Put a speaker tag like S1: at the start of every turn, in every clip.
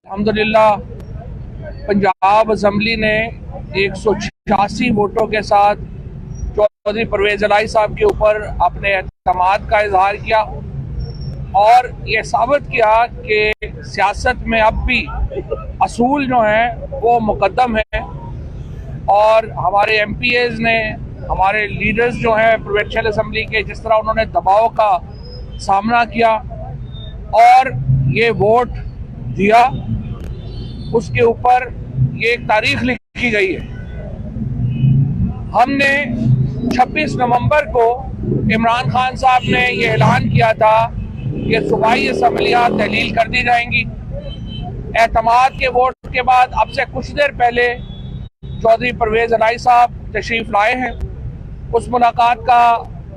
S1: अल्हम्दुलिल्लाह पंजाब असम्बली ने 186 वोटों के साथ चौधरी परवेज इलाही साहब के ऊपर अपने एतमाद का इजहार किया और ये साबित किया कि सियासत में अब भी असूल जो हैं वो मुकद्दम है। और हमारे MPAs ने, हमारे लीडर्स जो हैं प्रोविंशियल असम्बली के, जिस तरह उन्होंने दबाव का सामना किया और ये वोट दिया, उसके ऊपर ये एक तारीख लिखी गई है। हमने 26 नवंबर को इमरान खान साहब ने ये ऐलान किया था कि सूबाई असम्बलियाँ तहलील कर दी जाएंगी। एतमाद के वोट के बाद अब से कुछ देर पहले चौधरी परवेज इलाही साहब तशरीफ लाए हैं। उस मुलाकात का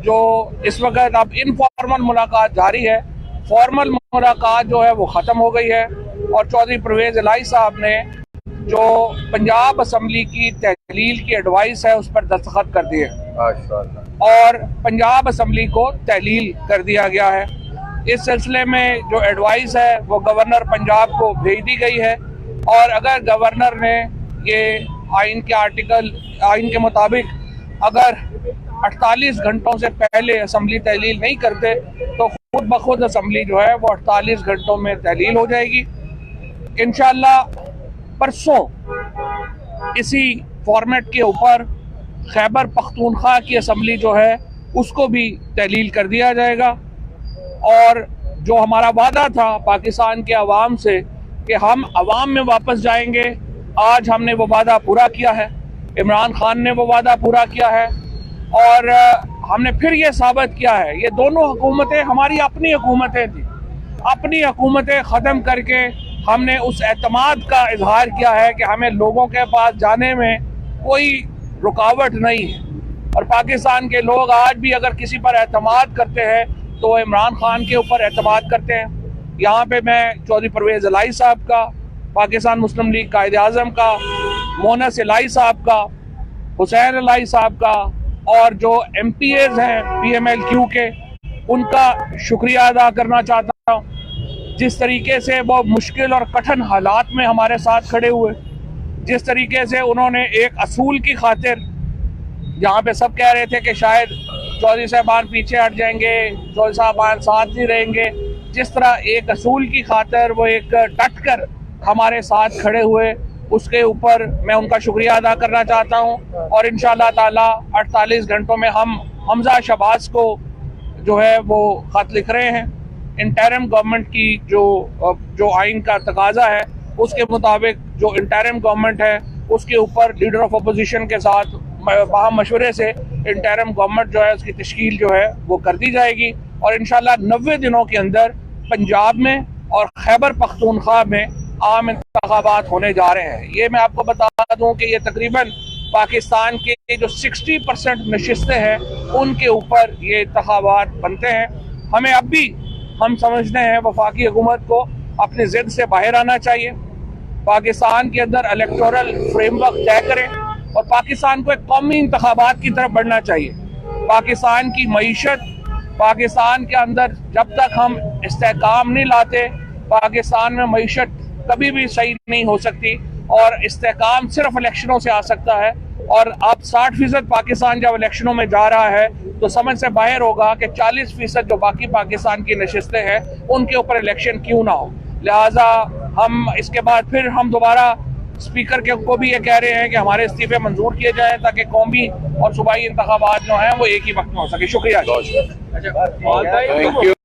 S1: जो इस वक्त अब इनफॉर्मल मुलाकात जारी है, फॉर्मल मुलाकात जो है वो ख़त्म हो गई है और चौधरी परवेज इलाही साहब ने जो पंजाब असम्बली की तहलील की एडवाइस है उस पर दस्तखत कर दिए और पंजाब असम्बली को तहलील कर दिया गया है। इस सिलसिले में जो एडवाइस है वो गवर्नर पंजाब को भेज दी गई है और अगर गवर्नर ने ये आइन के मुताबिक अगर 48 घंटों से पहले असम्बली तहलील नहीं करते तो खुद ब खुद असम्बली जो है वो 48 घंटों में तहलील हो जाएगी। इंशाअल्लाह परसों इसी फॉर्मेट के ऊपर खैबर पख्तूनख्वा की असम्बली जो है उसको भी तहलील कर दिया जाएगा और जो हमारा वादा था पाकिस्तान के अवाम से कि हम अवाम में वापस जाएंगे, आज हमने वो वादा पूरा किया है। इमरान खान ने वो वादा पूरा किया है और हमने फिर ये साबित किया है, ये दोनों हुकूमतें हमारी अपनी हुकूमतें थी, अपनी हुकूमतें ख़त्म करके हमने उस एतमाद का इजहार किया है कि हमें लोगों के पास जाने में कोई रुकावट नहीं है। और पाकिस्तान के लोग आज भी अगर किसी पर एतमाद करते हैं तो इमरान खान के ऊपर एतमाद करते हैं। यहाँ पे मैं चौधरी परवेज इलाही साहब का, पाकिस्तान मुस्लिम लीग कायदे आज़म का, मोनस इलाही साहब का, हुसैन इलाही साहब का और जो MPAs हैं PMLQ के, उनका शुक्रिया अदा करना चाहता हूँ। जिस तरीके से वो मुश्किल और कठिन हालात में हमारे साथ खड़े हुए, जिस तरीके से उन्होंने एक असूल की खातिर, जहाँ पे सब कह रहे थे कि शायद चौधरी साहबान पीछे हट जाएंगे, चौधरी साहबान साथ नहीं रहेंगे, जिस तरह एक असूल की खातिर वो एक डट कर हमारे साथ खड़े हुए, उसके ऊपर मैं उनका शुक्रिया अदा करना चाहता हूँ। और इंशाअल्लाह ताला 48 घंटों में हम हमजा शहबाज को जो है वो ख़त लिख रहे हैं। इंटरिम गवर्नमेंट की जो आइन का तकाजा है उसके मुताबिक जो इंटरिम गवर्नमेंट है उसके ऊपर लीडर ऑफ अपोजिशन के साथ बाहम मशवरे से इंटरिम गवर्नमेंट जो है उसकी तश्कील जो है वो कर दी जाएगी और इंशाअल्लाह 90 दिनों के अंदर पंजाब में और खैबर पख्तूनख्वा में आम इंतखाबात होने जा रहे हैं। ये मैं आपको बता दूं कि ये तकरीबन पाकिस्तान के जो 60% नशिस्तें हैं उनके ऊपर ये इंतखाबात बनते हैं। हमें अब भी हम समझते हैं वफाकी हुकूमत को अपनी ज़िद से बाहर आना चाहिए, पाकिस्तान के अंदर इलेक्टोरल फ्रेमवर्क तय करें और पाकिस्तान को एक कौमी इंतखाबात की तरफ बढ़ना चाहिए। पाकिस्तान की मईशत, पाकिस्तान के अंदर जब तक हम इस्तेहकाम नहीं लाते, पाकिस्तान में मईशत कभी भी सही नहीं हो सकती और इस्तेहकाम सिर्फ इलेक्शनों से आ सकता है। और अब 60% पाकिस्तान जब इलेक्शनों में जा रहा है तो समझ से बाहर होगा कि 40% जो बाकी पाकिस्तान की नशिस्तें हैं उनके ऊपर इलेक्शन क्यों ना हो। लिहाजा हम इसके बाद फिर हम दोबारा स्पीकर के को भी ये कह रहे हैं कि हमारे इस्तीफे मंजूर किए जाएं ताकि कौमी और सूबाई इंतखाबात जो हैं वो एक ही वक्त में हो सके। शुक्रिया।